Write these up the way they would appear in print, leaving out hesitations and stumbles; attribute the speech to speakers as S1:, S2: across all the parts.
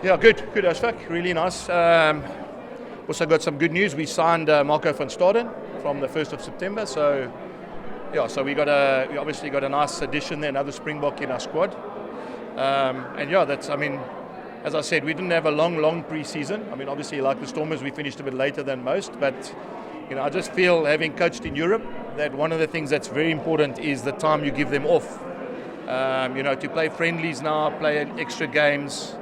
S1: Yeah, good Ashfaq, really nice. Also got some good news. We signed Marco van Staden from the 1st of September. So we obviously got a nice addition there, another Springbok in our squad. As I said, we didn't have a long pre-season. I mean, obviously, like the Stormers, we finished a bit later than most. But I just feel, having coached in Europe, that one of the things that's very important is the time you give them off. To play friendlies now, play extra games.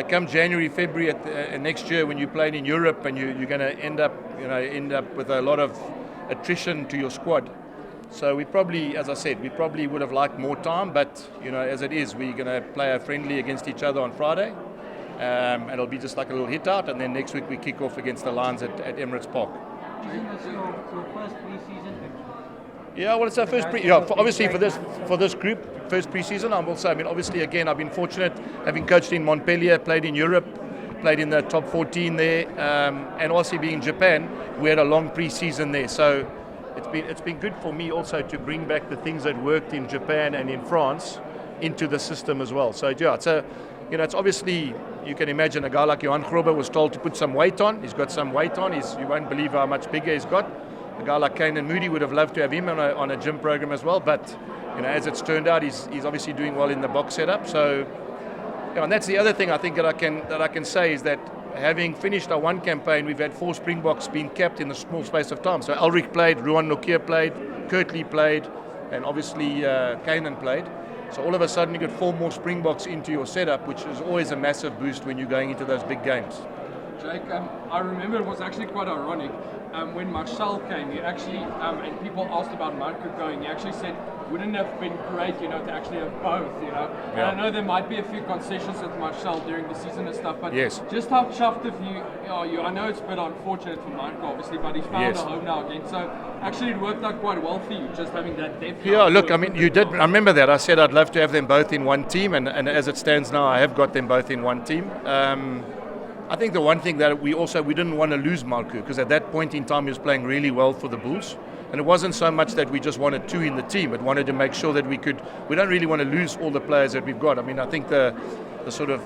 S1: Come January, February next year, when you're playing in Europe, and you're going to end up with a lot of attrition to your squad. So we probably, as I said, would have liked more time. But as it is, we're going to play a friendly against each other on Friday, and it'll be just like a little hit out. And then next week we kick off against the Lions at Emirates Park.
S2: Isn't this your first pre-season?
S1: Yeah, well, it's our first obviously for this group, first pre-season. I will say, obviously, again, I've been fortunate having coached in Montpellier, played in Europe, played in the top 14 there, and also being in Japan, we had a long pre-season there. So it's been good for me also to bring back the things that worked in Japan and in France into the system as well. So yeah, it's obviously, you can imagine a guy like Johan Grobe was told to put some weight on. He's got some weight on. You won't believe how much bigger he's got. A guy like Kane and Moody would have loved to have him on a gym program as well, but as it's turned out, he's obviously doing well in the box setup. So, and that's the other thing I think that I can say is that having finished our one campaign, we've had 4 Springboks being kept in a small space of time. So Ulrich played, Ruan Nokia played, Kurtley played, and obviously Kanan played. So all of a sudden you get 4 more Springboks into your setup, which is always a massive boost when you're going into those big games.
S3: Jake, I remember it was actually quite ironic. When Marcel came, he actually, and people asked about Marco going, he actually said, wouldn't it have been great, to actually have both,
S1: Yeah.
S3: And I know there might be a few concessions with Marcel during the season and stuff, but
S1: yes.
S3: Just how chuffed of you are you? I know it's a bit unfortunate for Marco, obviously, but he's found a home now again, so actually it worked out quite well for you, just having that depth.
S1: Yeah, look, you did, I remember that. I said I'd love to have them both in one team, and as it stands now, I have got them both in one team. I think the one thing that we didn't want to lose Marco, because at that point in time he was playing really well for the Bulls, and it wasn't so much that we just wanted 2 in the team, but wanted to make sure that we don't really want to lose all the players that we've got. I think the sort of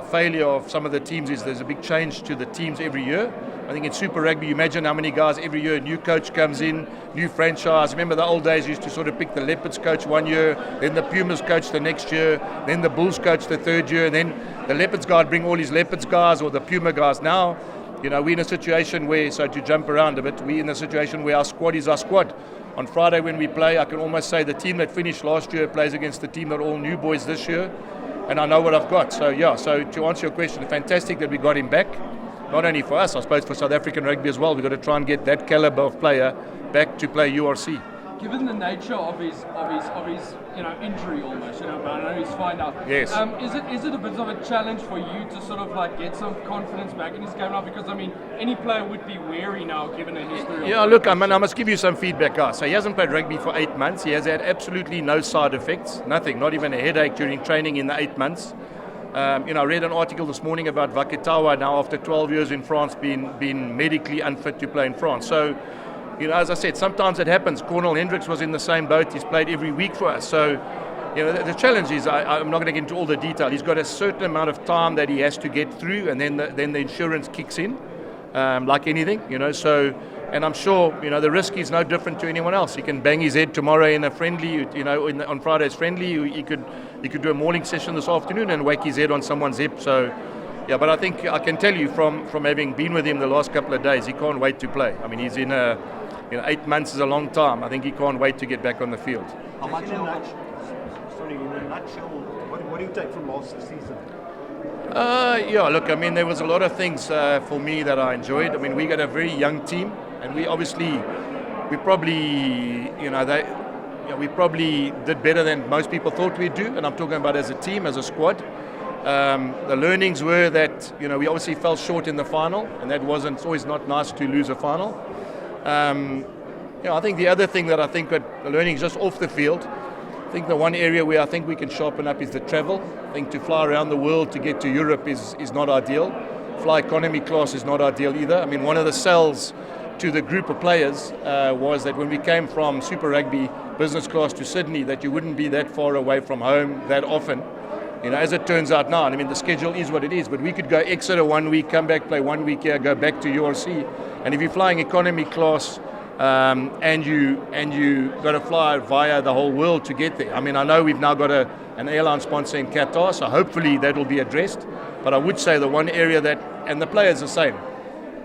S1: failure of some of the teams is there's a big change to the teams every year. I think in Super Rugby, you imagine how many guys every year, a new coach comes in, new franchise. Remember the old days, you used to sort of pick the Leopards coach one year, then the Pumas coach the next year, then the Bulls coach the third year, and then the Leopards guy would bring all his Leopards guys or the Puma guys. Now, we're in a situation where, so to jump around a bit, we're in a situation where our squad is our squad. On Friday when we play, I can almost say the team that finished last year plays against the team that are all new boys this year, and I know what I've got. So to answer your question, fantastic that we got him back. Not only for us, I suppose for South African rugby as well. We've got to try and get that caliber of player back to play URC.
S3: Given the nature of his injury almost, but I know he's fine now.
S1: Yes.
S3: Is it a bit of a challenge for you to sort of get some confidence back in his game now? Because any player would be wary now given the history.
S1: Yeah, look, I must give you some feedback, guys. So he hasn't played rugby for 8 months. He has had absolutely no side effects, nothing, not even a headache during training in the 8 months. I read an article this morning about Vaketawa now after 12 years in France being medically unfit to play in France. So, as I said, sometimes it happens. Cornel Hendricks was in the same boat. He's played every week for us. So, the challenge is, I'm not going to get into all the detail. He's got a certain amount of time that he has to get through, and then the insurance kicks in, like anything, So, and I'm sure, the risk is no different to anyone else. He can bang his head tomorrow in a friendly, on Friday's friendly. He could do a morning session this afternoon and whack his head on someone's hip. So, yeah, but I think I can tell you from having been with him the last couple of days, he can't wait to play. He's in 8 months is a long time. I think he can't wait to get back on the field.
S2: How much in a nutshell, what do you take from last season?
S1: Look, there was a lot of things for me that I enjoyed. We got a very young team, and we probably did better than most people thought we'd do, and I'm talking about as a team, as a squad. The learnings were that, we obviously fell short in the final, and it's always not nice to lose a final. I think the other thing that the learning is just off the field. I think the one area where I think we can sharpen up is the travel. I think to fly around the world to get to Europe is not ideal. Fly economy class is not ideal either. One of the sells to the group of players was that when we came from Super Rugby business class to Sydney, that you wouldn't be that far away from home that often. As it turns out now, I mean, the schedule is what it is, but we could go Exeter 1 week, come back, play 1 week here, go back to URC. And if you're flying economy class and you got to fly via the whole world to get there. I mean, I know we've now got an airline sponsor in Qatar, so hopefully that will be addressed. But I would say the one area that, and the players the same,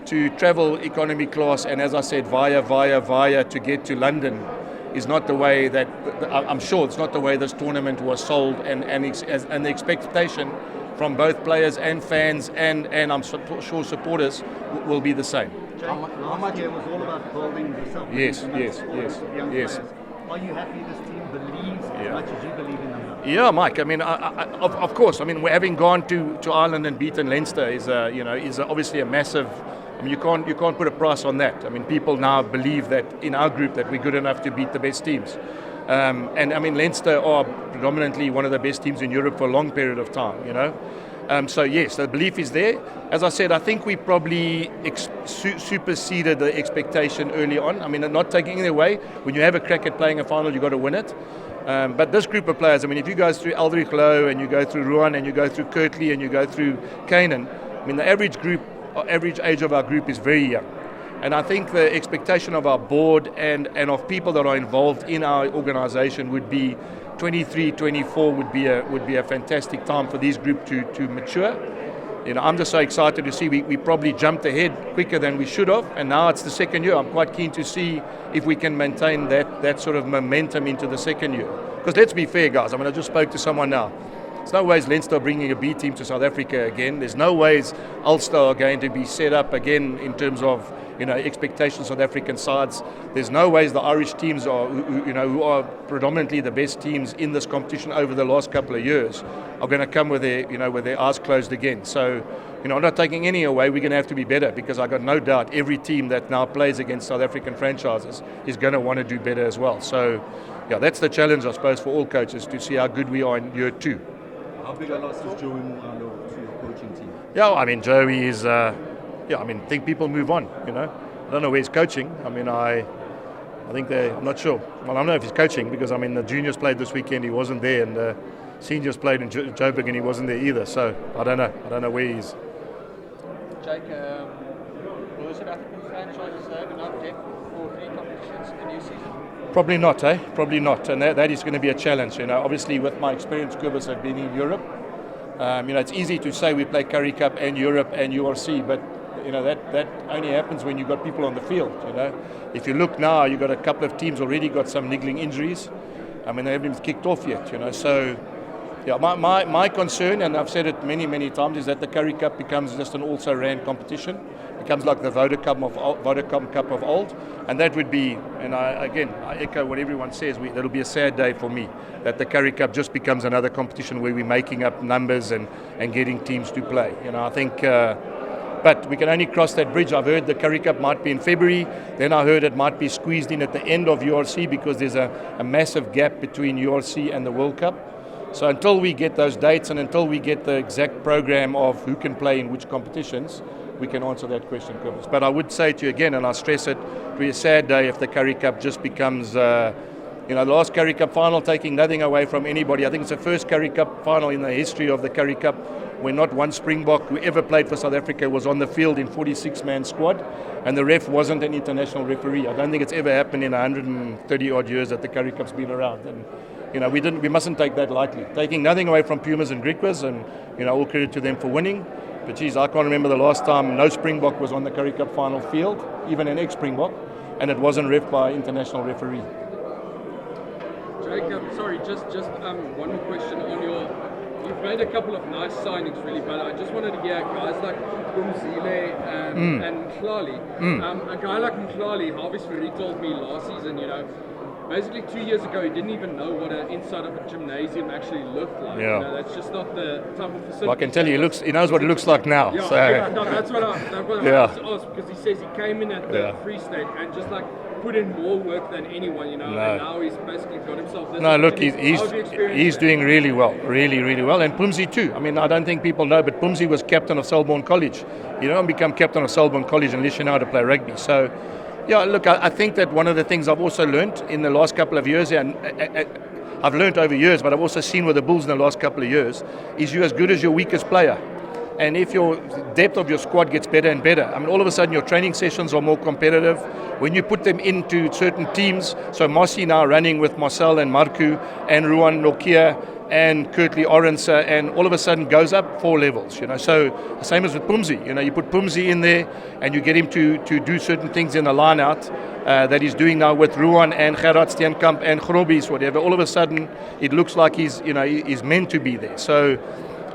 S1: to travel economy class and, as I said, via to get to London is not the way that, I'm sure it's not the way this tournament was sold, and the expectation from both players and fans and I'm sure supporters will be the same.
S2: Jake, last year was all about building yourself.
S1: Yes.
S2: Players. Are you happy this team believes as much as you believe in them now?
S1: Yeah, Mike. I mean, of course. I mean, having gone to Ireland and beaten Leinster is obviously a massive. I mean, you can't put a price on that. I mean, people now believe that in our group that we're good enough to beat the best teams. And I mean, Leinster are predominantly one of the best teams in Europe for a long period of time. So yes, the belief is there. As I said, I think we probably superseded the expectation early on. I mean, not taking it away. When you have a crack at playing a final, you've got to win it. But this group of players, I mean, if you go through Aldrich Lowe and you go through Ruan and you go through Kirtley and you go through Kanan, I mean, the average age of our group is very young. And I think the expectation of our board and of people that are involved in our organisation would be 23, 24 would be a fantastic time for these group to mature. I'm just so excited to see we probably jumped ahead quicker than we should have, and now it's the second year. I'm quite keen to see if we can maintain that sort of momentum into the second year. Because let's be fair, guys. I mean, I just spoke to someone now. There's no ways Leinster bringing a B team to South Africa again. There's no ways Ulster are going to be set up again in terms of expectations of South African sides. There's no ways the Irish teams are, who are predominantly the best teams in this competition over the last couple of years, are going to come with their eyes closed again. So, I'm not taking any away. We're going to have to be better, because I got no doubt every team that now plays against South African franchises is going to want to do better as well. So, yeah, that's the challenge, I suppose, for all coaches, to see how good we are in year 2.
S2: How big a loss is Joey to your coaching team?
S1: Yeah, I mean, Joey is. I think people move on. I don't know where he's coaching. I mean, I think I'm not sure. Well, I don't know if he's coaching, because I mean the juniors played this weekend. He wasn't there, and the seniors played in Joburg, and he wasn't there either. So I don't know. I don't know where he is.
S4: Jake, will the South African franchises have enough depth for 3 competitions in the new season?
S1: Probably not, Probably not, and that is going to be a challenge. Obviously with my experience, Cobus have been in Europe. It's easy to say we play Currie Cup and Europe and URC, but that only happens when you've got people on the field. If you look now, you've got a couple of teams already got some niggling injuries. I mean, they haven't even kicked off yet. So, yeah, my concern, and I've said it many times, is that the Currie Cup becomes just an also-ran competition. It becomes like the Vodacom Cup of old, and that would be, and I echo what everyone says, that'll be a sad day for me, that the Currie Cup just becomes another competition where we're making up numbers and getting teams to play. I think, but we can only cross that bridge. I've heard the Currie Cup might be in February, then I heard it might be squeezed in at the end of URC, because there's a massive gap between URC and the World Cup. So until we get those dates and until we get the exact program of who can play in which competitions, we can answer that question, Cobus. But I would say to you again, and I stress it, it'll be a sad day if the Currie Cup just becomes, the last Currie Cup final, taking nothing away from anybody. I think it's the first Currie Cup final in the history of the Currie Cup where not one Springbok who ever played for South Africa was on the field in 46-man squad, and the ref wasn't an international referee. I don't think it's ever happened in 130 odd years that the Currie Cup's been around. And we mustn't take that lightly. Taking nothing away from Pumas and Griquas, and all credit to them for winning. But geez, I can't remember the last time no Springbok was on the Currie Cup final field, even an ex-Springbok, and it wasn't ref by an international referee.
S3: Jake, sorry, just one more question on you've made a couple of nice signings really, but I just wanted to hear guys like Bumzile and Mhlali. A guy like Mhlali, Harvey Ferry told me last season, basically 2 years ago, he didn't even know what an inside of a gymnasium actually looked like.
S1: Yeah.
S3: That's just not the type of facility.
S1: Well, I can tell you, he knows what it looks like now.
S3: Yeah,
S1: So.
S3: no, that's what I wanted to ask, because he says he came in at the Free State and just put in more work than anyone, and now he's basically got himself this.
S1: No, look, he's doing really well, really well, and Pumzi too. I mean, I don't think people know, but Pumzi was captain of Selborne College. You don't become captain of Selborne College unless you know how to play rugby. So, yeah, look, I think that one of the things I've also learned in the last couple of years, and I've learned over years, but I've also seen with the Bulls in the last couple of years, is you're as good as your weakest player. And if your depth of your squad gets better and better, I mean, all of a sudden your training sessions are more competitive. When you put them into certain teams, so Mossy now running with Marcel and Marku and Ruan Nokia and Curtly Orense, and all of a sudden goes up 4 levels, you know. So same as with Pumzi, you know, you put Pumzi in there and you get him to do certain things in the line out that he's doing now with Ruan and Gerard Steenkamp and Grobbies, whatever. All of a sudden it looks like he's meant to be there. So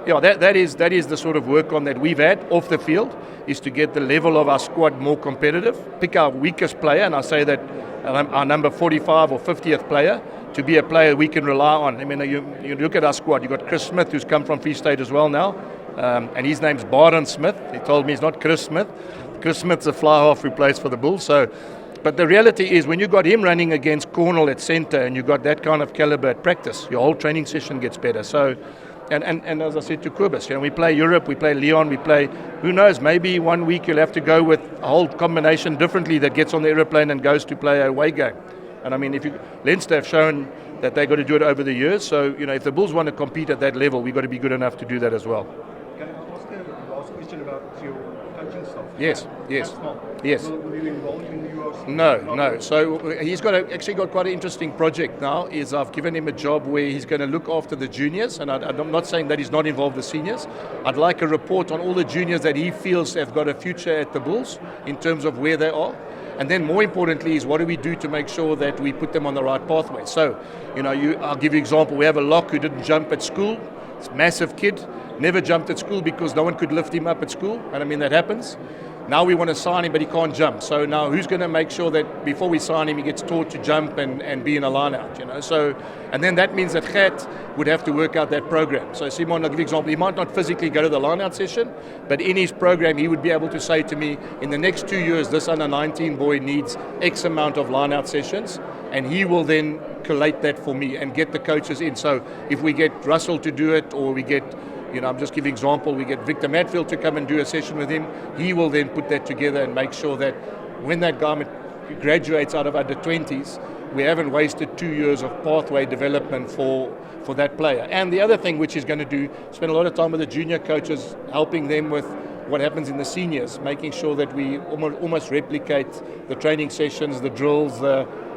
S1: yeah, that is the sort of work on that we've had off the field, is to get the level of our squad more competitive, pick our weakest player, and I say that our number 45 or 50th player, to be a player we can rely on. I mean, you look at our squad, you've got Chris Smith, who's come from Free State as well now, and his name's Baron Smith. He told me he's not Chris Smith. Chris Smith's a fly half who plays for the Bulls. So, but the reality is, when you got him running against Cornell at centre and you got that kind of calibre at practice, your whole training session gets better. So, and as I said to Kobus, you know, we play Europe, we play Lyon, we play, who knows, maybe one week you'll have to go with a whole combination differently that gets on the aeroplane and goes to play a away game. And I mean, Leinster have shown that they've got to do it over the years. So, you know, if the Bulls want to compete at that level, we've got to be good enough to do that as well.
S2: Can I ask a last question about your coaching staff?
S1: Yes. Yes.
S2: Will you involve in your...
S1: No. So he's actually got quite an interesting project now. Is I've given him a job where he's going to look after the juniors, and I'm not saying that he's not involved with seniors. I'd like a report on all the juniors that he feels have got a future at the Bulls in terms of where they are. And then more importantly is, what do we do to make sure that we put them on the right pathway? So, you know, I'll give you an example. We have a lock who didn't jump at school. It's a massive kid, never jumped at school because no one could lift him up at school. And I mean, that happens. Now we want to sign him, but he can't jump. So now who's going to make sure that before we sign him, he gets taught to jump and be in a line out, you know? So, and then that means that Gert would have to work out that program. So Simon, I'll give you an example. He might not physically go to the line out session, but in his program, he would be able to say to me, in the next 2 years, this under 19 boy needs X amount of line out sessions, and he will then collate that for me and get the coaches in. So if we get Russell to do it, or we get, you know, I'm just giving an example, we get Victor Matfield to come and do a session with him, he will then put that together and make sure that when that guy graduates out of under 20s, we haven't wasted 2 years of pathway development for that player. And the other thing which he's going to do, spend a lot of time with the junior coaches, helping them with what happens in the seniors, making sure that we almost replicate the training sessions, the drills.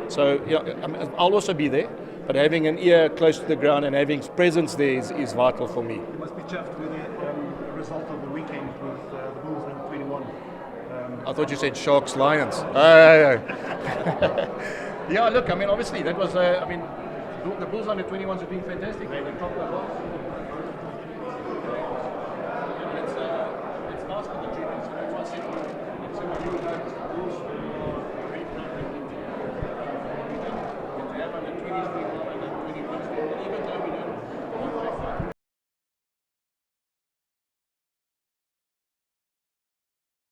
S1: So you know, I'll also be there. But having an ear close to the ground and having presence there is vital for me.
S2: You must be chuffed with the result of the weekend with the Bulls under 21.
S1: I thought you said Sharks Lions. Yeah, look, I mean, obviously that was, the Bulls under 21s have been fantastic. They topped the world. It's nice for the juniors. That's why I said, you would notice the Bulls are very proud to have under 20s.